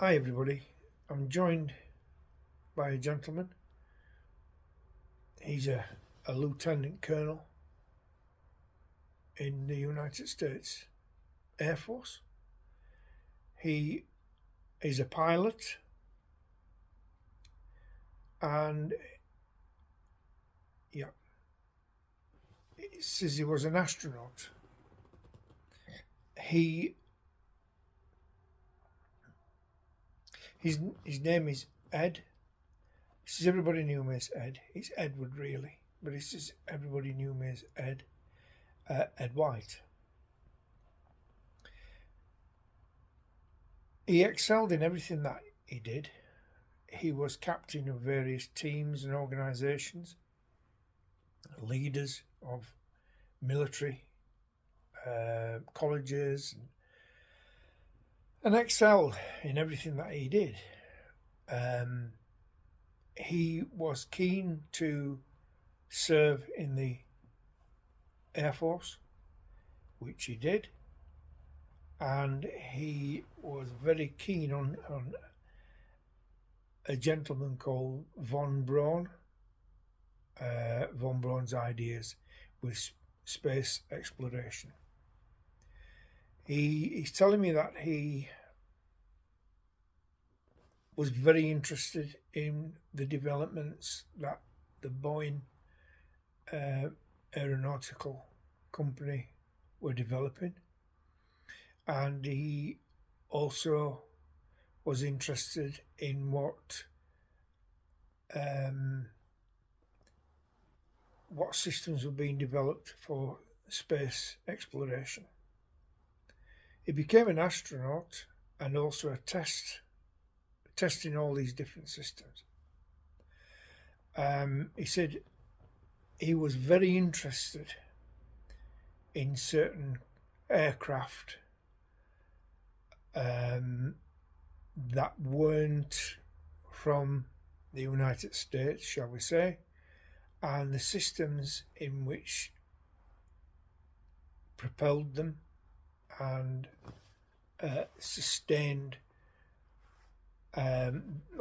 Hi everybody, I'm joined by a gentleman. He's a lieutenant colonel in the United States Air Force. He is a pilot and it says he was an astronaut. His name is Ed. He says everybody knew him as Ed. It's Edward really, but he says everybody knew him as Ed. Ed White. He excelled in everything that he did. He was captain of various teams and organisations, leaders of military colleges, and excelled in everything that he did. He was keen to serve in the Air Force, which he did, and he was very keen on a gentleman called von Braun. Von Braun's ideas with space exploration. He's telling me that he was very interested in the developments that the Boeing aeronautical company were developing, and he also was interested in what systems were being developed for space exploration. He became an astronaut and also testing all these different systems. He said he was very interested in certain aircraft that weren't from the United States, shall we say, and the systems in which propelled them and sustained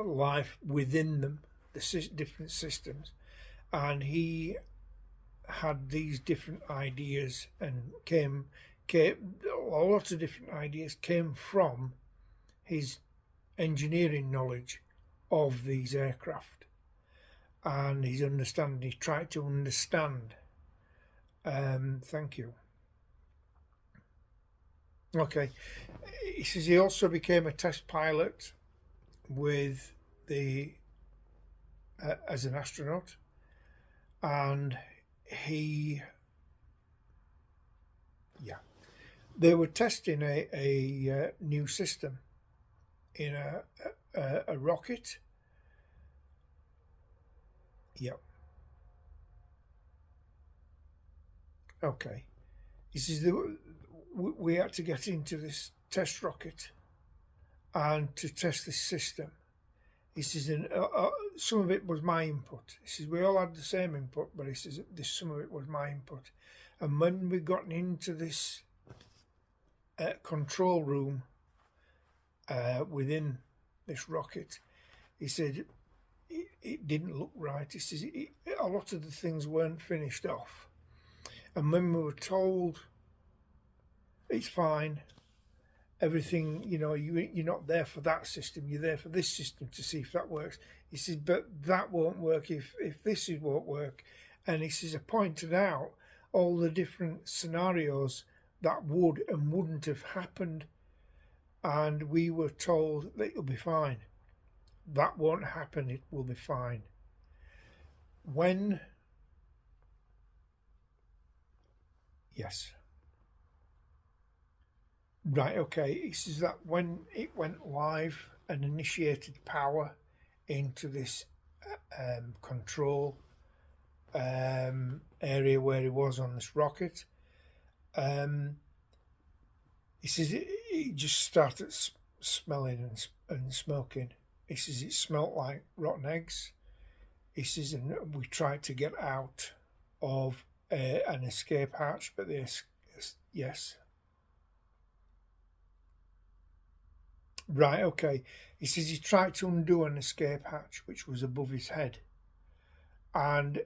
life within them, the different systems. And he had these different ideas, and came a lot of different ideas came from his engineering knowledge of these aircraft and his understanding. He tried to understand. Thank you. Okay. He says he also became a test pilot with the as an astronaut, and they were testing a new system in a rocket. Yep. Okay. He says we had to get into this test rocket and to test this system. He says, and some of it was my input. He says, we all had the same input, but he says, some of it was my input. And when we got into this control room within this rocket, he said, it didn't look right. He says, a lot of the things weren't finished off. And when we were told, it's fine, everything, you're not there for that system, you're there for this system to see if that works. He says, but that won't work if this won't work. And he says, I pointed out all the different scenarios that would and wouldn't have happened, and we were told that it'll be fine. That won't happen, it will be fine. Yes. Right, okay. He says that when it went live and initiated power into this control area where he was on this rocket, he says it just started smelling and smoking. He says it smelt like rotten eggs. He says, and we tried to get out of an escape hatch, but yes. Right, okay. He says he tried to undo an escape hatch which was above his head, and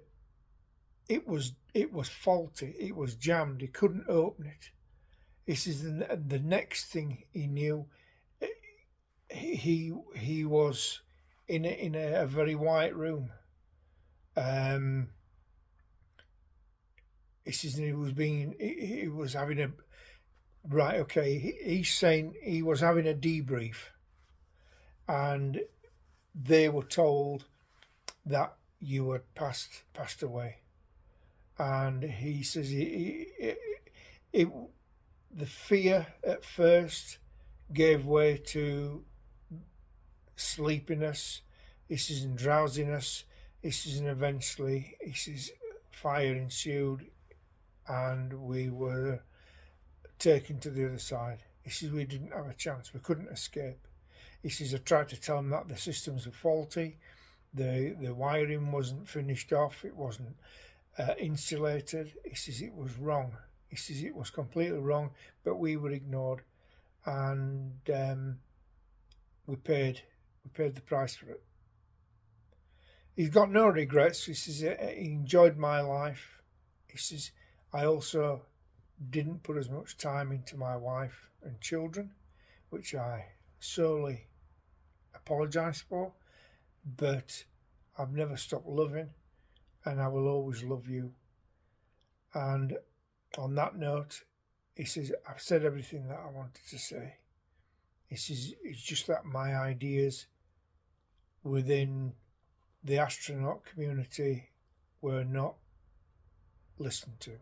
it was faulty. It was jammed. He couldn't open it. He says the next thing he knew, he was in a very white room. He says he was having a right. Okay, he's saying he was having a debrief, and they were told that you had passed away, and he says the fear at first gave way to sleepiness. He says and drowsiness. He says and eventually he says fire ensued, and we were taken to the other side. He says we didn't have a chance. We couldn't escape. He says I tried to tell him that the systems were faulty. The wiring wasn't finished off. It wasn't insulated. He says it was wrong. He says it was completely wrong, but we were ignored, and we paid the price for it. He's got no regrets. He says he enjoyed my life. He says I also didn't put as much time into my wife and children, which I solely apologise for, but I've never stopped loving, and I will always love you. And on that note, he says, I've said everything that I wanted to say. He says, it's just that my ideas within the astronaut community were not listened to.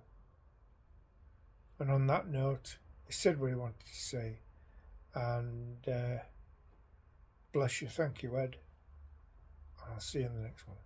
And on that note, he said what he wanted to say. And bless you. Thank you, Ed. And I'll see you in the next one.